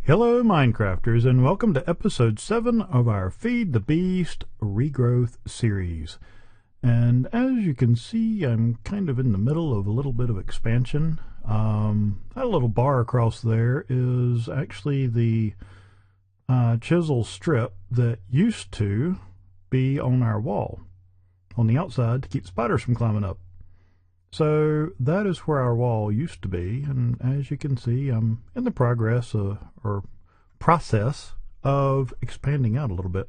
Hello, Minecrafters, and welcome to episode 7 of our Feed the Beast Regrowth series. And as you can see, I'm kind of in the middle of a little bit of expansion. That little bar across there is actually the chisel strip that used to be on our wall on the outside to keep spiders from climbing up. So that is where our wall used to be, and as you can see, I'm in the process of expanding out a little bit.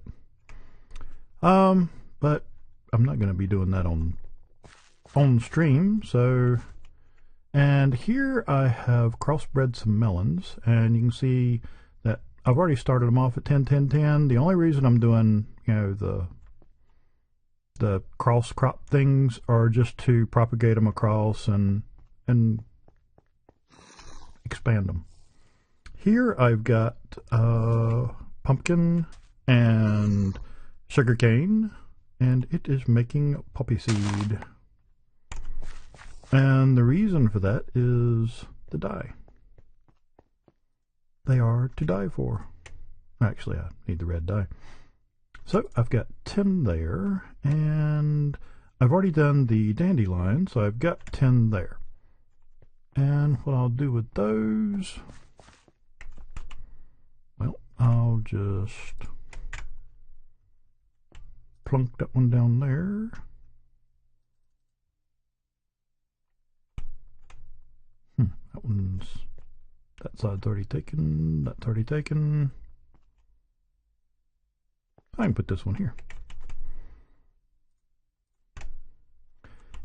But I'm not going to be doing that on stream. So, and here I have crossbred some melons, and you can see that I've already started them off at 10, 10, 10. The only reason I'm doing, the cross crop things are just to propagate them across and expand them. Here I've got pumpkin and sugarcane, and it is making poppy seed. And the reason for that is the dye. They are to dye for. Actually, I need the red dye. So I've got 10 there, and I've already done the dandelion, so I've got 10 there. And what I'll do with those, well, I'll just plunk that one down there. That side's already taken, that's already taken. I can put this one here.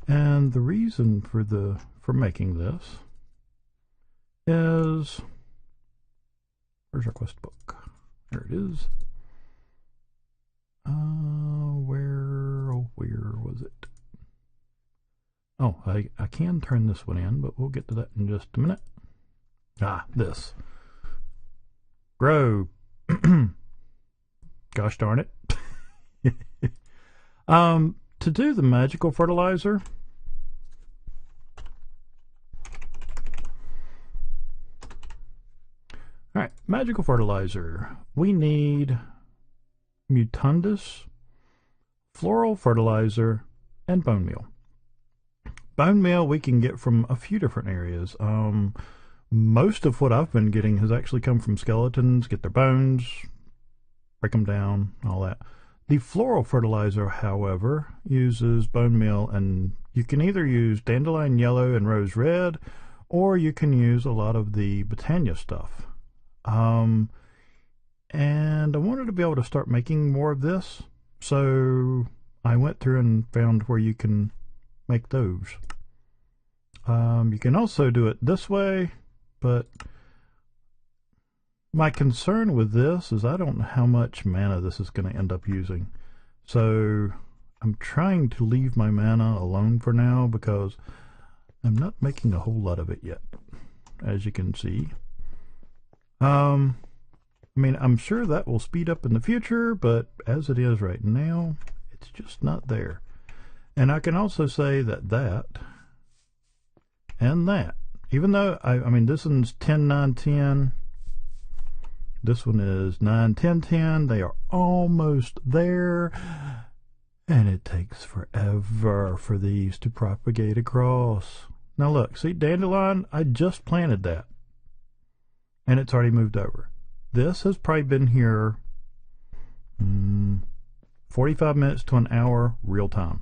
And the reason for making this is, where's our quest book? There it is. Where was it? Oh, I can turn this one in, but we'll get to that in just a minute. This. Grow. Gosh darn it. To do the magical fertilizer, alright, magical fertilizer, we need mutandis, floral fertilizer, and bone meal. Bone meal we can get from a few different areas. Most of what I've been getting has actually come from skeletons, get their bones, break them down, all that. The floral fertilizer, however, uses bone meal, and you can either use dandelion yellow and rose red, or you can use a lot of the botania stuff. And I wanted to be able to start making more of this, so I went through and found where you can make those. You can also do it this way, but my concern with this is I don't know how much mana this is going to end up using. So I'm trying to leave my mana alone for now because I'm not making a whole lot of it yet, as you can see. I mean, I'm sure that will speed up in the future, but as it is right now, it's just not there. And I can also say that and that, even though, I mean, this one's 10, 9, 10. This one is 9, 10, 10. They are almost there. And it takes forever for these to propagate across. Now look, see dandelion? I just planted that. And it's already moved over. This has probably been here 45 minutes to an hour real time.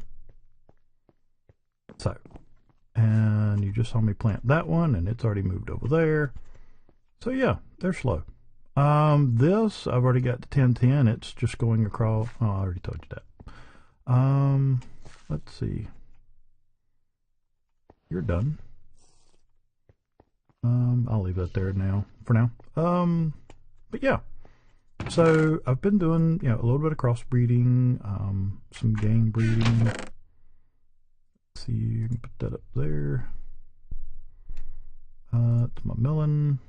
So, and you just saw me plant that one, and it's already moved over there. So yeah, they're slow. This, I've already got the 1010. It's just going across. Oh, I already told you that. Let's see. You're done. I'll leave that there now, for now. But yeah. So, I've been doing, a little bit of crossbreeding, some gang breeding. Let's see, you can put that up there. It's my melon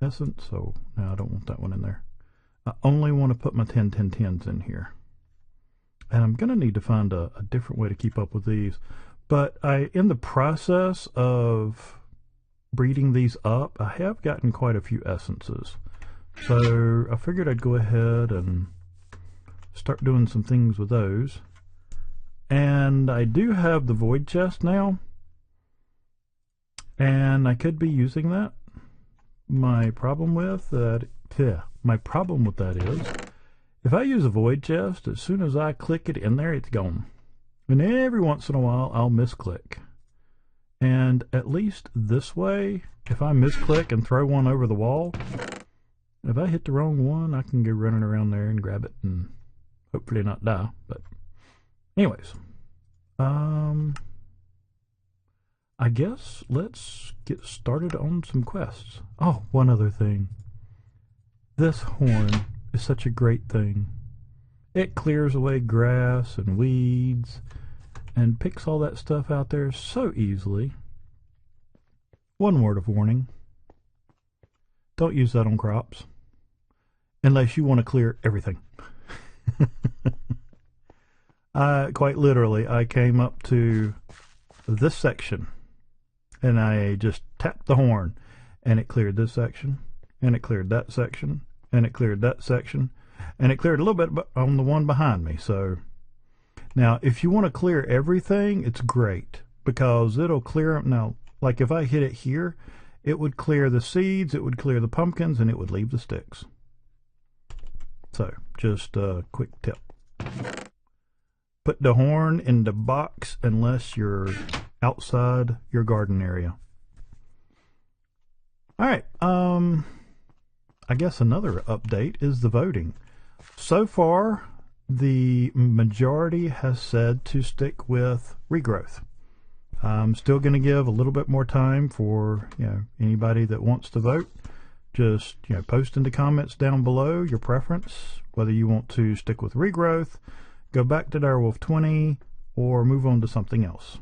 essence, so no, I don't want that one in there. I only want to put my 10, 10, 10s in here. And I'm going to need to find a different way to keep up with these. But in the process of breeding these up, I have gotten quite a few essences. So I figured I'd go ahead and start doing some things with those. And I do have the void chest now, and I could be using that. My problem with that is, if I use a void chest, as soon as I click it in there, it's gone. And every once in a while, I'll misclick. And at least this way, if I misclick and throw one over the wall, if I hit the wrong one, I can go running around there and grab it and hopefully not die. But anyways, I guess let's get started on some quests. Oh, one other thing. This horn is such a great thing. It clears away grass and weeds and picks all that stuff out there so easily. One word of warning. Don't use that on crops unless you want to clear everything. Quite literally, I came up to this section and I just tapped the horn and it cleared this section and it cleared that section and it cleared that section and it cleared a little bit on the one behind me. So now if you want to clear everything, it's great because it'll clear. Now like if I hit it here, it would clear the seeds, it would clear the pumpkins, and it would leave the sticks. So just a quick tip. Put the horn in the box unless you're outside your garden area. All right. I guess another update is the voting. So far, the majority has said to stick with Regrowth. I'm still going to give a little bit more time for anybody that wants to vote. Just post in the comments down below your preference, whether you want to stick with Regrowth, go back to Direwolf 20, or move on to something else.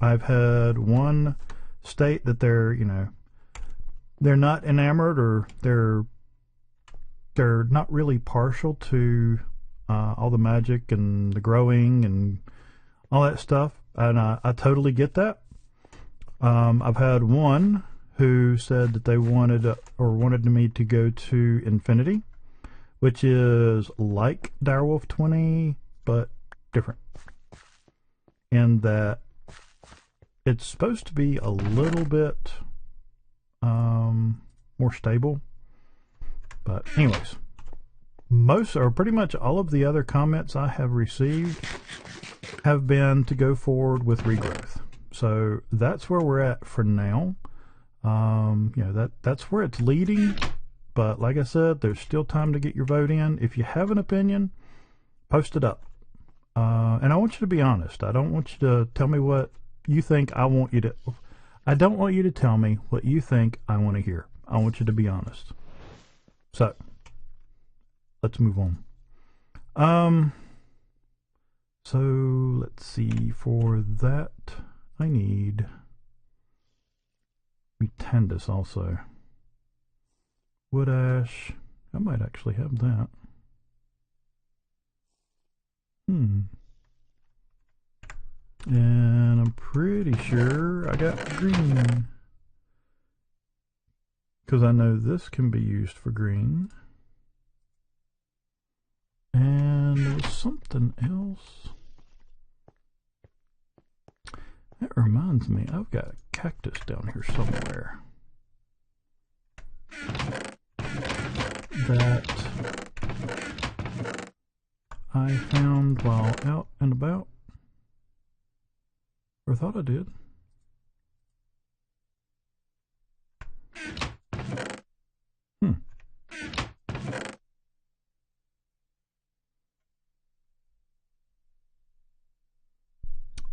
I've had one state that they're not enamored, or they're not really partial to all the magic and the growing and all that stuff, and I totally get that. I've had one who said that they wanted me to go to Infinity, which is like Direwolf 20 but different, in that it's supposed to be a little bit more stable. But anyways, most or pretty much all of the other comments I have received have been to go forward with Regrowth. So that's where we're at for now. That's where it's leading. But like I said, there's still time to get your vote in. If you have an opinion, post it up. And I want you to be honest. I don't want you to tell me what you think I want you to. I don't want you to tell me what you think I want to hear. I want you to be honest. So let's move on. So let's see. For that, I need mutandis also. Wood ash. I might actually have that. And I'm pretty sure I got green, because I know this can be used for green. And there was something else. That reminds me, I've got a cactus down here somewhere that I found while out and about, or thought I did.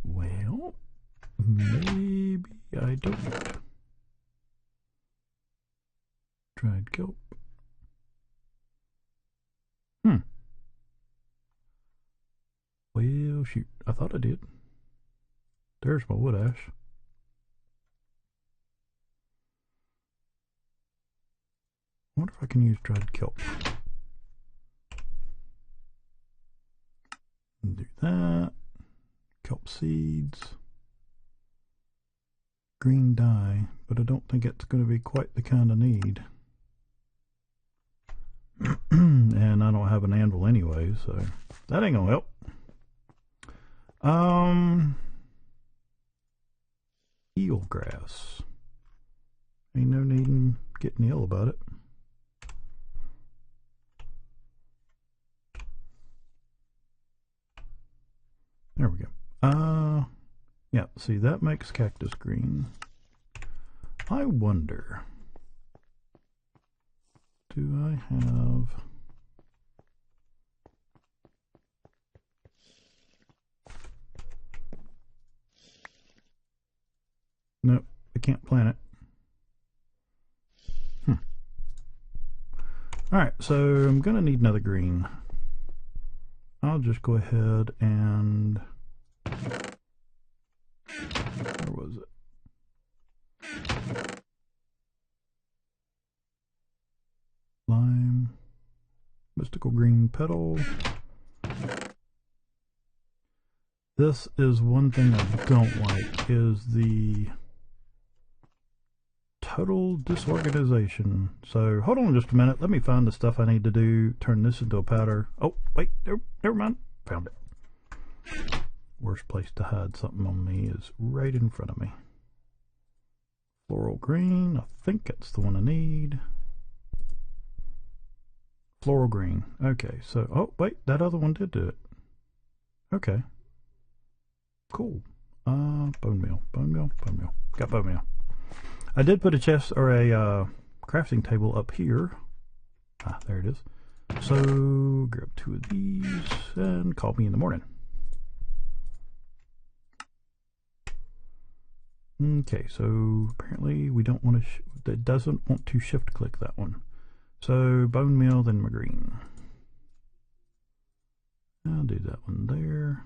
Well, maybe I don't. Dried kelp. Well, shoot. I thought I did. There's my wood ash. I wonder if I can use dried kelp. Do that. Kelp seeds. green dye, but I don't think it's going to be quite the kind I need. And I don't have an anvil anyway, so that ain't gonna help. Eelgrass. Ain't no need in getting ill about it. There we go. Yeah, see, that makes cactus green. I wonder, do I have... Nope, I can't plant it. Alright, so I'm going to need another green. I'll just go ahead and... Where was it? Lime. Mystical green petal. This is one thing I don't like, is the total disorganization. So hold on just a minute. Let me find the stuff I need to do. Turn this into a powder. Oh, wait. Never mind. Found it. Worst place to hide something on me is right in front of me. Floral green. I think that's the one I need. Floral green. Okay, so... Oh, wait. That other one did do it. Okay. Cool. Bone meal. Got bone meal. I did put a chest or a crafting table up here. Ah, there it is. So grab 2 of these and call me in the morning. Okay, so apparently we don't want to. That doesn't want to shift click that one. So bone meal, then my green. I'll do that one there.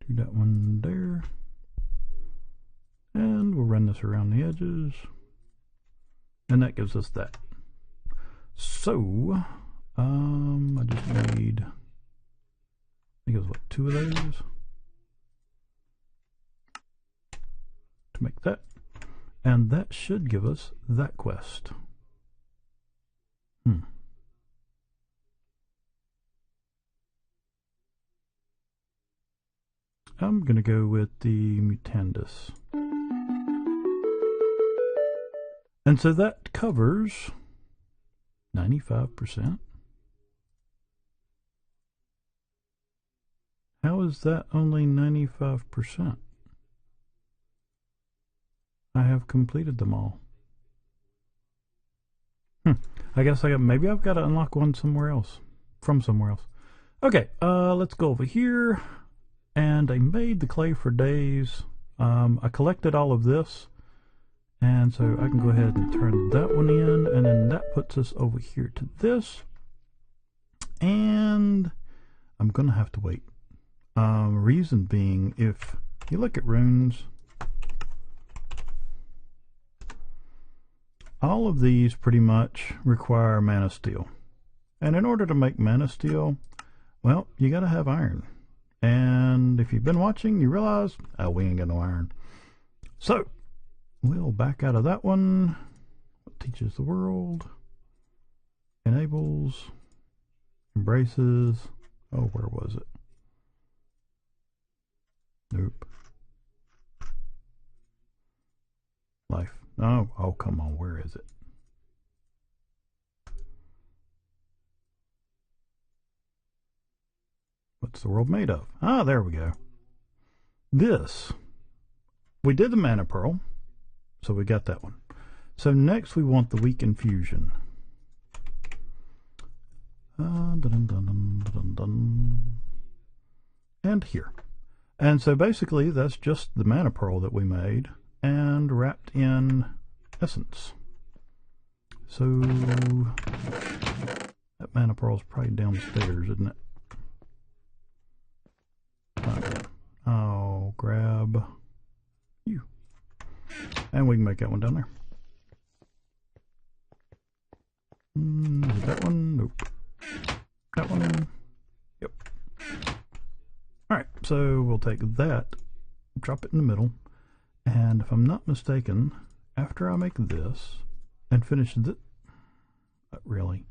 Do that one there. And we'll run this around the edges. And that gives us that. So, I just need, I think it was what, 2 of those to make that. And that should give us that quest. I'm going to go with the mutandis. And so that covers 95%. How is that only 95%? I have completed them all. I guess maybe I've got to unlock one somewhere else. From somewhere else. Okay, let's go over here. And I made the clay for days. I collected all of this. And so I can go ahead and turn that one in. And then that puts us over here to this. And I'm going to have to wait. Reason being, if you look at runes, all of these pretty much require mana steel. And in order to make mana steel, well, you got to have iron. And if you've been watching, you realize, oh, we ain't got no iron. So, we'll back out of that one. What teaches the world? Enables. Embraces. Oh, where was it? Nope. Life. Oh, come on, where is it? What's the world made of? Ah, there we go. This. We did the mana pearl, so we got that one. So next we want the weak infusion. And here. And so basically that's just the mana pearl that we made and wrapped in essence. So that mana pearl is probably downstairs, isn't it? I'll grab you. And we can make that one down there. Is it that one? Nope. That one? Yep. will take that, drop it in the middle, and if I'm not mistaken, after I make this and finish this, really.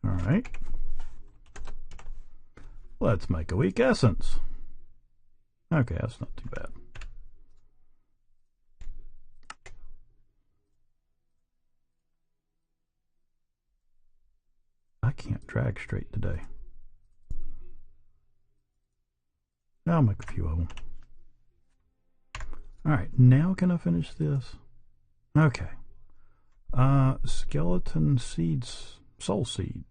All right. Let's make a weak essence. Okay, that's not too bad. I can't drag straight today. I'll make a few of them. Alright, now can I finish this? Okay. Skeleton seeds, soul seed.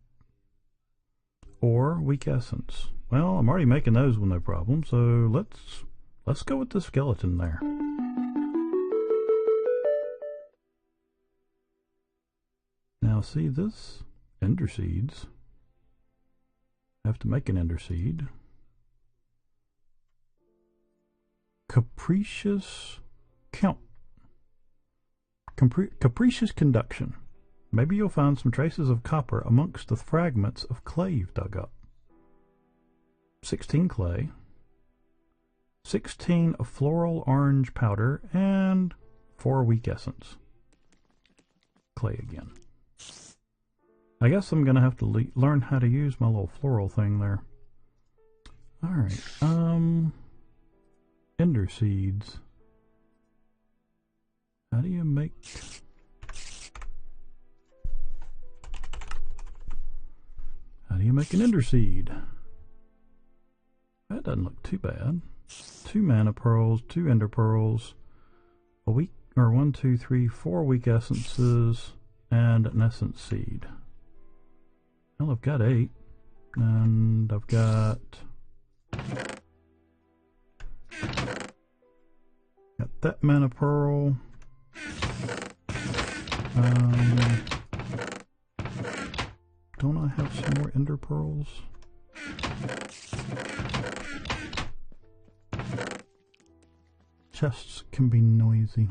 Or weak essence. Well, I'm already making those with no problem, so let's go with the skeleton there. Now see this? Ender seeds. I have to make an ender seed. Capricious capricious conduction. Maybe you'll find some traces of copper amongst the fragments of clay you've dug up. 16 clay, 16 of floral orange powder, and 4 weak essence. Clay again. I guess I'm going to have to learn how to use my little floral thing there. Alright, ender seeds. How do you make... How do you make an ender seed? That doesn't look too bad. 2 mana pearls, 2 ender pearls, a weak, or 1, 2, 3, 4 weak essences, and an essence seed. Well, I've got 8, and I've got that mana pearl. Don't I have some more ender pearls? Chests can be noisy.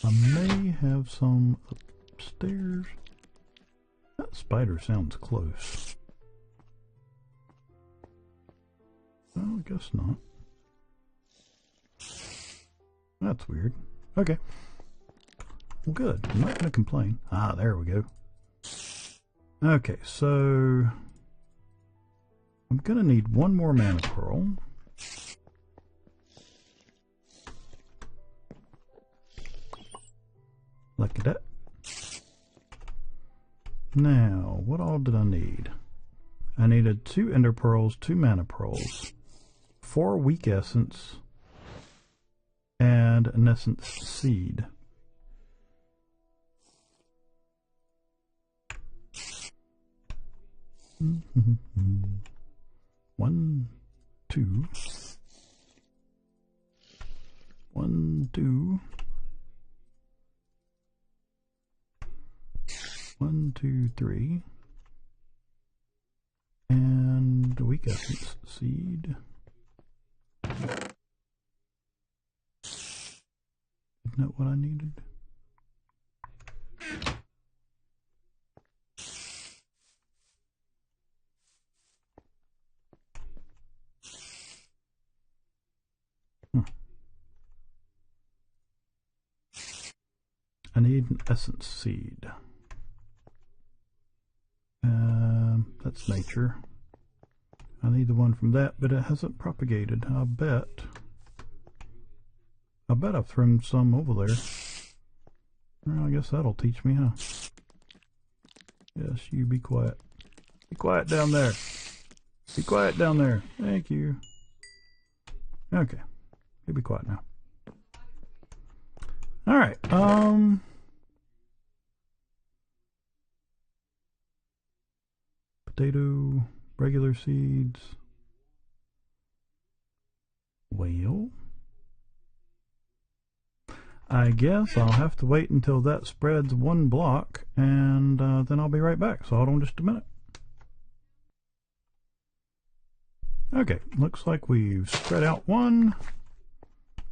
I may have some upstairs. That spider sounds close. Well, I guess not. That's weird. Okay. Well, good. I'm not going to complain. Ah, there we go. Okay, so I'm going to need 1 more mana pearl. Like that. Now, what all did I need? I needed 2 ender pearls, 2 mana pearls, 4 weak essence, and an essence seed. One, two. 1, 2. 1, 2, 3. And a weak essence seed. Isn't that what I needed? I need an essence seed. That's nature. I need the one from that, but it hasn't propagated. I bet I've thrown some over there. Well, I guess that'll teach me, huh? Yes, you be quiet. Be quiet down there. Be quiet down there. Thank you. Okay. You be quiet now. Alright, potato, regular seeds. Well, I guess I'll have to wait until that spreads 1 block, and then I'll be right back. So hold on just a minute. Okay, looks like we've spread out 1.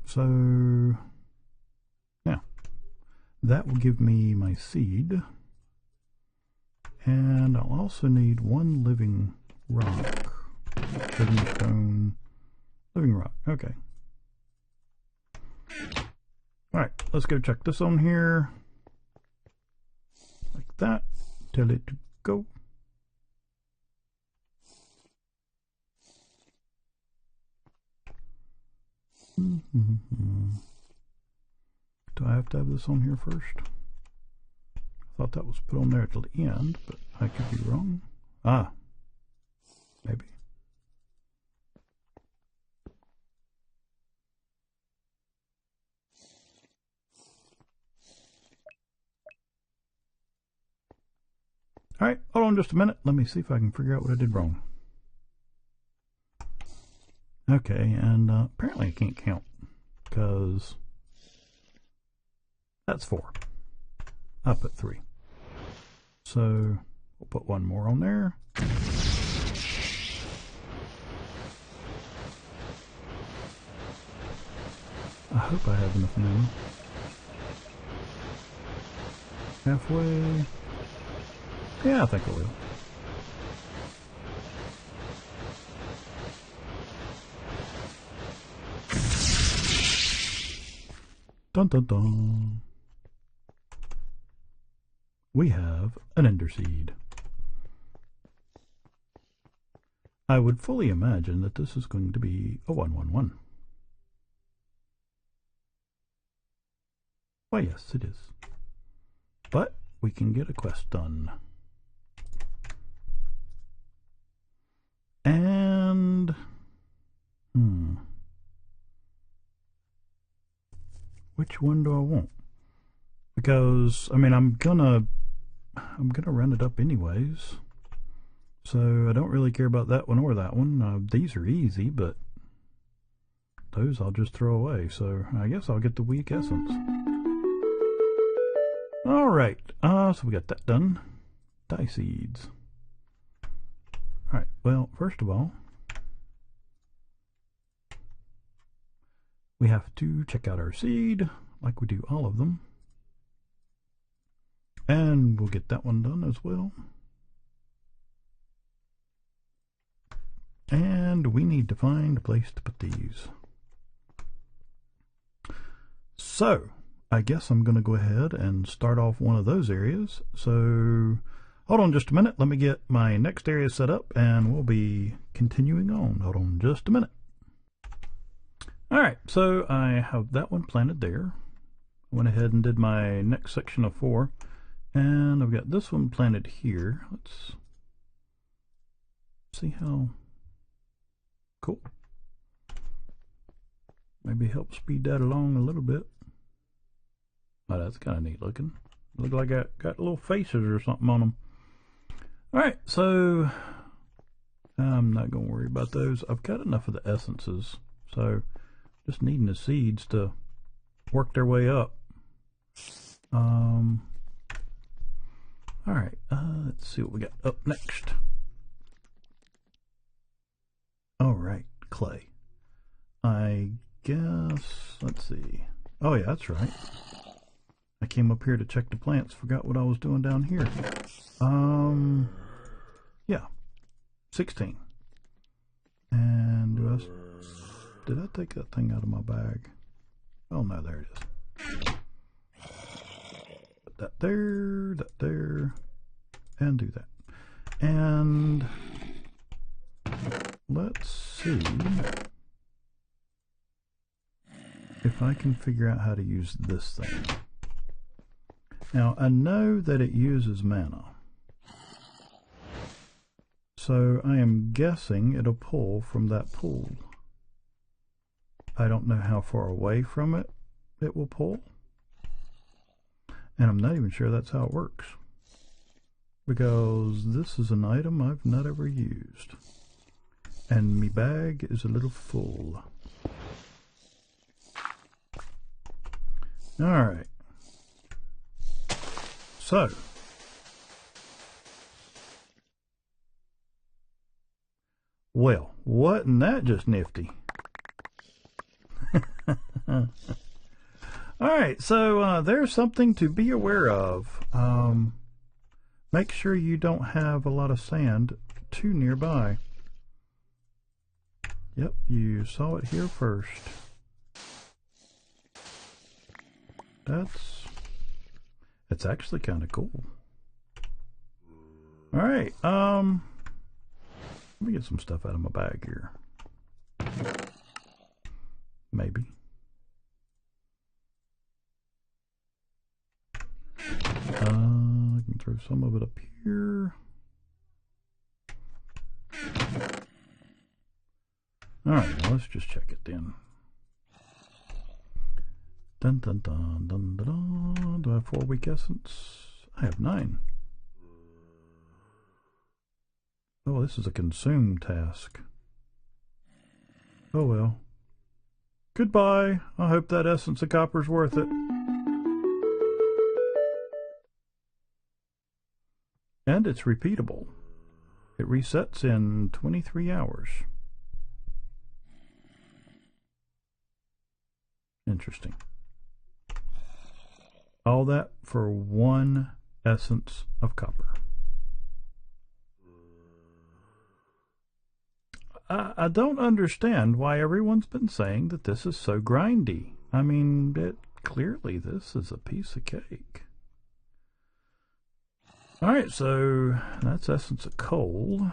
So now that will give me my seed, and I'll also need 1 living rock. Living stone. Living rock. Okay. Alright, let's go check this on here. Like that. Tell it to go. Do I have to have this on here first? I thought that was put on there till the end, but I could be wrong. Ah, maybe. Alright, hold on just a minute. Let me see if I can figure out what I did wrong. Okay, and apparently I can't count because that's 4. I put 3. So we'll put one more on there. I hope I have enough now. Halfway. Yeah, I think I will. Dun dun dun. We have an ender seed. I would fully imagine that this is going to be a 111. Why, yes, it is. But we can get a quest done. And which one do I want? Because I mean I'm gonna run it up anyways, so I don't really care about that one or that one. These are easy, but those I'll just throw away, so I guess I'll get the weak essence. Alright, so we got that done. Dye seeds. Alright, well, first of all, we have to check out our seed, like we do all of them. And we'll get that one done as well. And we need to find a place to put these. So, I guess I'm going to go ahead and start off one of those areas. So, hold on just a minute. Let me get my next area set up and we'll be continuing on. Hold on just a minute. Alright, so I have that one planted there. I went ahead and did my next section of 4. And I've got this one planted here. Let's see how cool. Maybe help speed that along a little bit. Oh, that's kind of neat looking. Look like I got little faces or something on them. Alright, so I'm not going to worry about those. I've got enough of the essences. So just needing the seeds to work their way up. Alright, let's see what we got up next. Alright, clay. I guess, let's see. Oh yeah, that's right. I came up here to check the plants, forgot what I was doing down here. Yeah, 16. And did I take that thing out of my bag? Oh no, there it is. Put that there, and do that. And let's see if I can figure out how to use this thing. Now, I know that it uses mana, so I am guessing it'll pull from that pool. I don't know how far away from it it will pull, and I'm not even sure that's how it works, because this is an item I've not ever used, and me bag is a little full. Alright. So, well, wasn't that just nifty? Alright, so there's something to be aware of. Make sure you don't have a lot of sand too nearby. Yep, you saw it here first. That's actually kind of cool. All right, let me get some stuff out of my bag here. Maybe. I can throw some of it up here. All right, well, let's just check it then. Dun dun dun dun dun dun. Do I have 4 weak essence? I have 9. Oh, this is a consume task. Oh well. Goodbye. I hope that essence of copper's worth it. And it's repeatable. It resets in 23 hours. Interesting. All that for 1 essence of copper. I don't understand why everyone's been saying that this is so grindy. I mean, clearly this is a piece of cake. Alright, so that's essence of coal.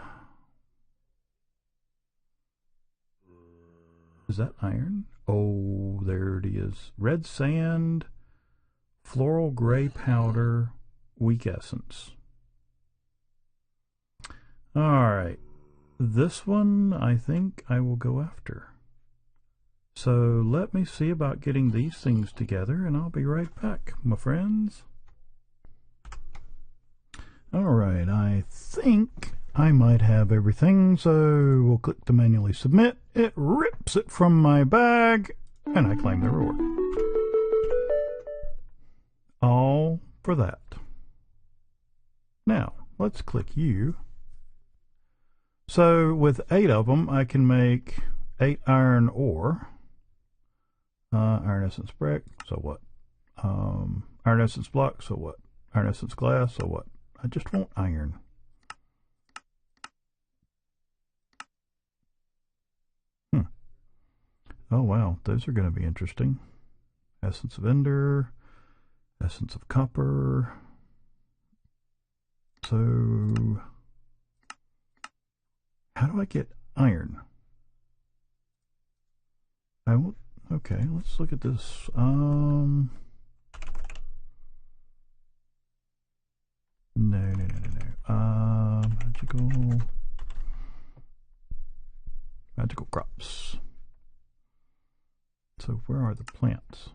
Is that iron? Oh, there it is. Red sand, floral gray powder, weak essence. Alright. This one I think I will go after. So let me see about getting these things together and I'll be right back, my friends. Alright, I think I might have everything, so we'll click to manually submit. It rips it from my bag and I claim the reward. All for that. Now, let's click you. So with 8 of them, I can make 8 iron ore. Iron essence brick, so what? Iron essence block, so what? Iron essence glass, so what? I just want iron. Oh wow, those are going to be interesting. Essence of ender, essence of copper. So how do I get iron? I won't. Okay, let's look at this. No. Magical crops. So where are the plants?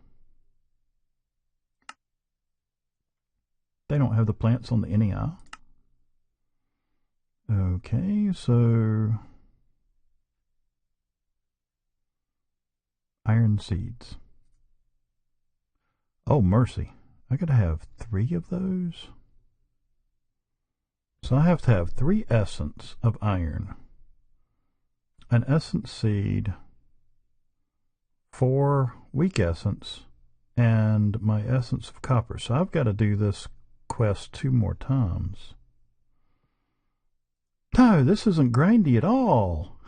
They don't have the plants on the NEI. Okay, so iron seeds. Oh, mercy. I gotta have 3 of those. So I have to have 3 essence of iron, an essence seed, 4 weak essence, and my essence of copper. So I've got to do this quest 2 more times. No, this isn't grindy at all.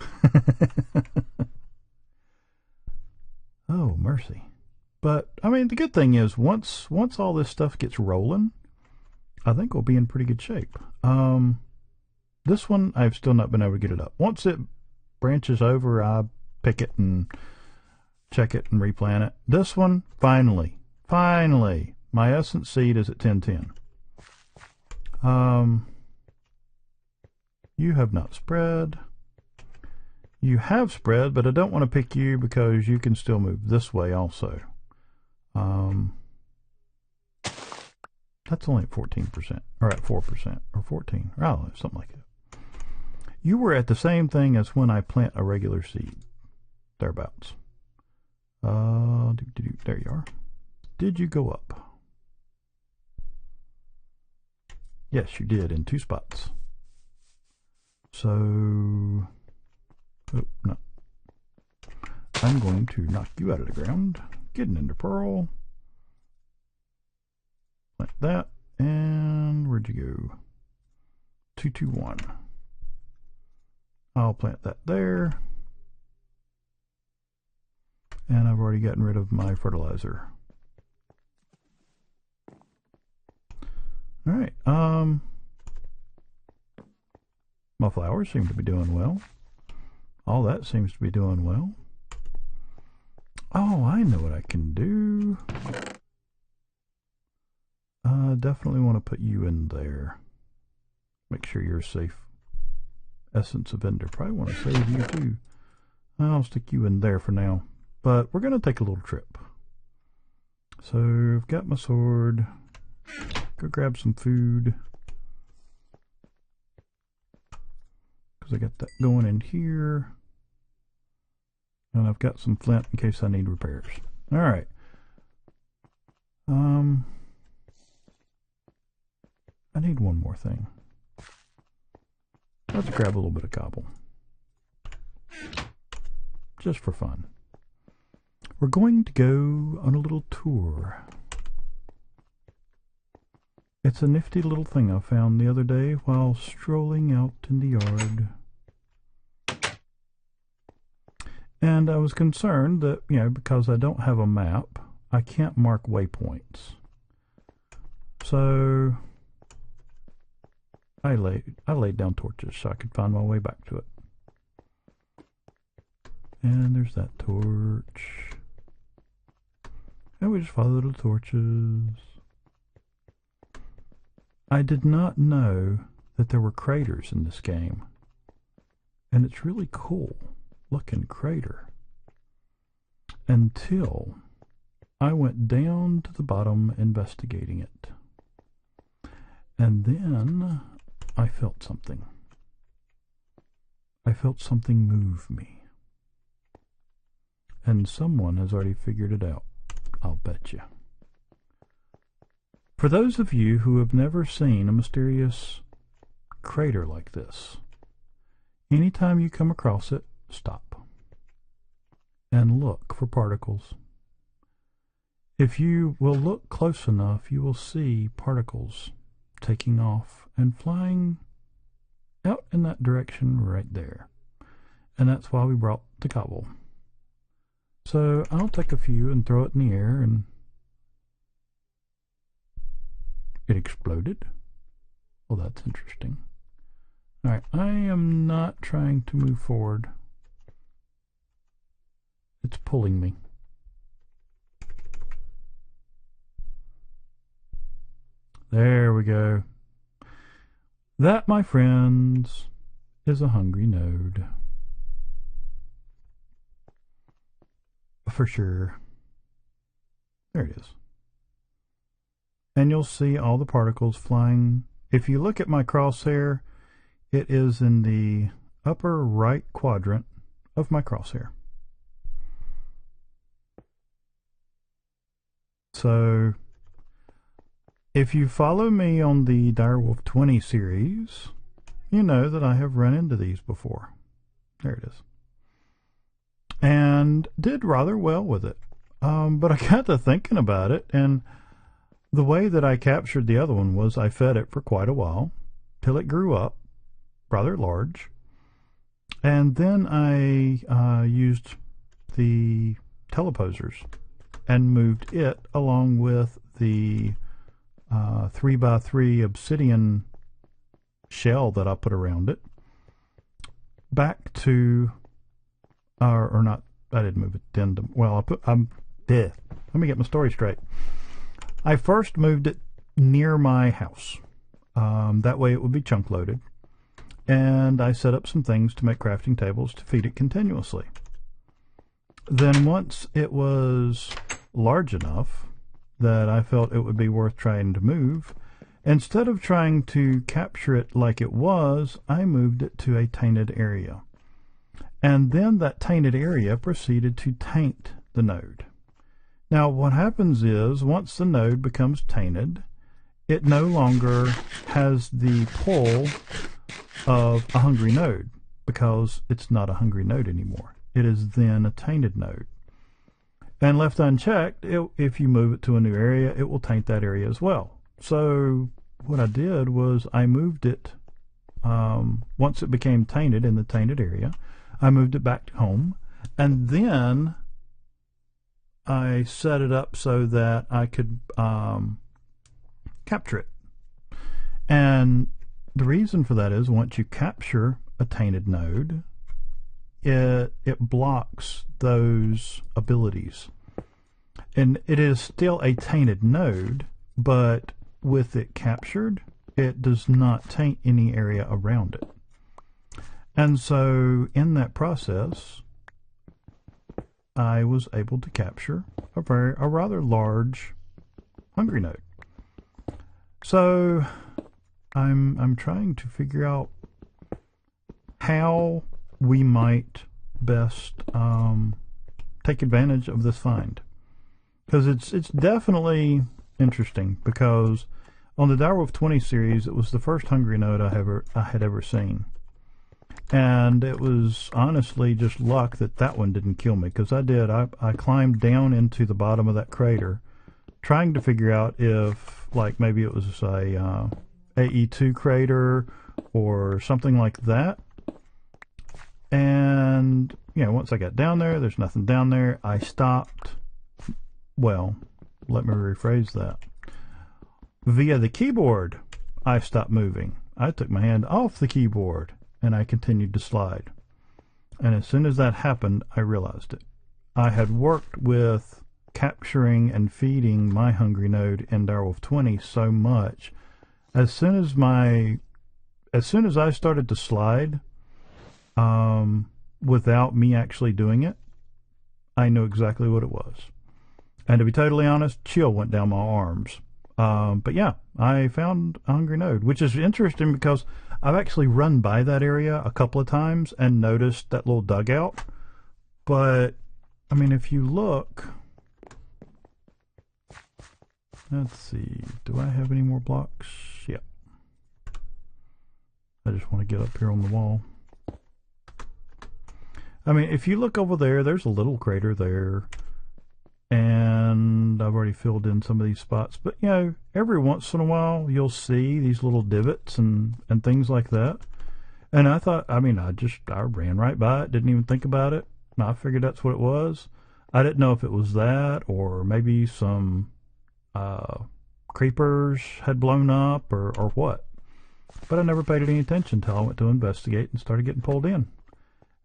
Oh, mercy. But, I mean, the good thing is, once all this stuff gets rolling, I think we'll be in pretty good shape. This one, I've still not been able to get it up. Once it branches over, I pick it and check it and replant it. This one, finally, my essence seed is at 1010. You have not spread. You have spread, but I don't want to pick you because you can still move this way also. That's only at 14%, or at 4%, or 14, or I don't know, something like that. You were at the same thing as when I plant a regular seed, thereabouts. There you are. Did you go up? Yes, you did, in 2 spots. So, oh, no. I'm going to knock you out of the ground, get an ender pearl, plant that, and where'd you go? 221. I'll plant that there. And I've already gotten rid of my fertilizer. Alright, my flowers seem to be doing well. All that seems to be doing well. Oh, I know what I can do. I definitely want to put you in there. Make sure you're safe. Essence of Ender. Probably want to save you too. I'll stick you in there for now. But we're going to take a little trip. So I've got my sword. Go grab some food. Because I got that going in here. And I've got some flint in case I need repairs. Alright. I need one more thing. Let's grab a little bit of cobble. Just for fun. We're going to go on a little tour. It's a nifty little thing I found the other day while strolling out in the yard. And I was concerned that, you know, because I don't have a map, I can't mark waypoints. So I laid down torches so I could find my way back to it. And there's that torch. And we just follow the torches. I did not know that there were craters in this game. And it's really cool looking crater. Until I went down to the bottom investigating it. And then I felt something. I felt something move me. And someone has already figured it out. I'll bet you. For those of you who have never seen a mysterious crater like this, anytime you come across it, stop and look for particles. If you will look close enough, you will see particles taking off and flying out in that direction right there. And that's why we brought the cobble. So I'll take a few and throw it in the air, and it exploded. Well, that's interesting. Alright, I am not trying to move forward. It's pulling me. There we go. That, my friends, is a hungry node. For sure. There it is. And you'll see all the particles flying. If you look at my crosshair, it is in the upper right quadrant of my crosshair. So if you follow me on the Direwolf 20 series, you know that I have run into these before. There it is. And did rather well with it. But I got to thinking about it, and the way that I captured the other one was I fed it for quite a while till it grew up rather large, and then I used the teleposers and moved it along with the 3x3 obsidian shell that I put around it back to or not. I didn't move it then. Well, let me get my story straight. I first moved it near my house. That way it would be chunk loaded. And I set up some things to make crafting tables to feed it continuously. Then once it was large enough that I felt it would be worth trying to move, instead of trying to capture it like it was, I moved it to a tainted area. And then that tainted area proceeded to taint the node. Now what happens is, once the node becomes tainted, it no longer has the pull of a hungry node, because it's not a hungry node anymore. It is then a tainted node. And left unchecked, if you move it to a new area, it will taint that area as well. So what I did was I moved it, once it became tainted in the tainted area, I moved it back to home, and then I set it up so that I could capture it. And the reason for that is once you capture a tainted node, it blocks those abilities. And it is still a tainted node, but with it captured, it does not taint any area around it. And so in that process, I was able to capture a rather large hungry node. So I'm trying to figure out how we might best take advantage of this find, because it's definitely interesting, because on the Regrowth 20 series it was the first hungry node I had ever seen, and it was honestly just luck that one didn't kill me, because I climbed down into the bottom of that crater trying to figure out if like maybe it was a AE2 crater or something like that. And you know, once I got down there, there's nothing down there. I stopped. Well, let me rephrase that. Via the keyboard, I stopped moving. I took my hand off the keyboard and I continued to slide. And as soon as that happened, I realized it. I had worked with capturing and feeding my hungry node in Regrowth 20 so much. As soon as I started to slide, without me actually doing it, I knew exactly what it was. And to be totally honest, chill went down my arms. But yeah, I found a hungry node, which is interesting because I've actually run by that area a couple of times and noticed that little dugout. But I mean, if you look, let's see, do I have any more blocks? Yep. I just want to get up here on the wall. I mean, if you look over there, there's a little crater there, and I've already filled in some of these spots, but you know, every once in a while you'll see these little divots and things like that. And I thought, I mean, I ran right by it, didn't even think about it. I figured that's what it was. I didn't know if it was that or maybe some creepers had blown up or what. But I never paid any attention until I went to investigate and started getting pulled in.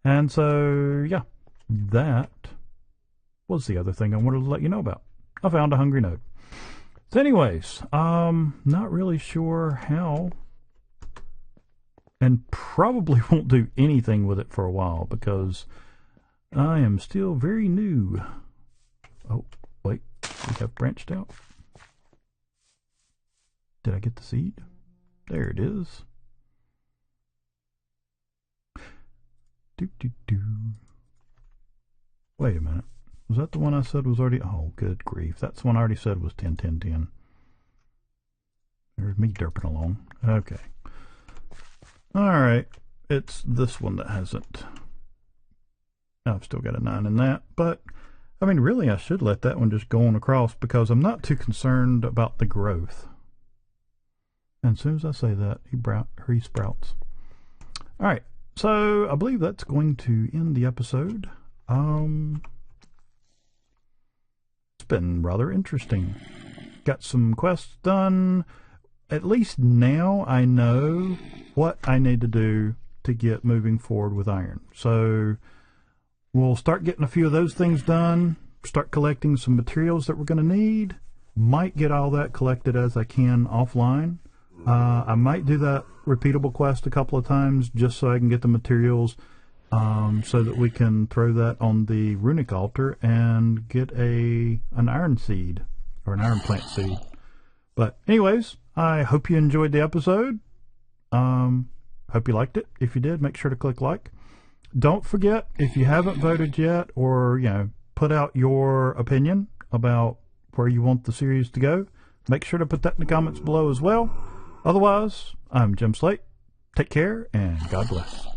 And so, yeah, that was the other thing I wanted to let you know about. I found a hungry node. So anyways, not really sure how, and probably won't do anything with it for a while because I am still very new. Oh, wait, we have branched out. Did I get the seed? There it is. Wait a minute. Was that the one I said was already? Oh, good grief. That's the one I already said was 10, 10, 10. There's me derping along. Okay. Alright. It's this one that hasn't. I've still got a 9 in that. But, I mean, really, I should let that one just go on across because I'm not too concerned about the growth. And as soon as I say that, he sprouts. Alright. So, I believe that's going to end the episode. It's been rather interesting. Got some quests done. At least now I know what I need to do to get moving forward with iron. So, we'll start getting a few of those things done. Start collecting some materials that we're going to need. Might get all that collected as I can offline. I might do that repeatable quest a couple of times just so I can get the materials so that we can throw that on the runic altar and get an iron seed or an iron plant seed. But anyways, I hope you enjoyed the episode. Hope you liked it. If you did, make sure to click like. Don't forget, if you haven't voted yet or put out your opinion about where you want the series to go, make sure to put that in the comments below as well. Otherwise, I'm Jim Slate. Take care and God bless.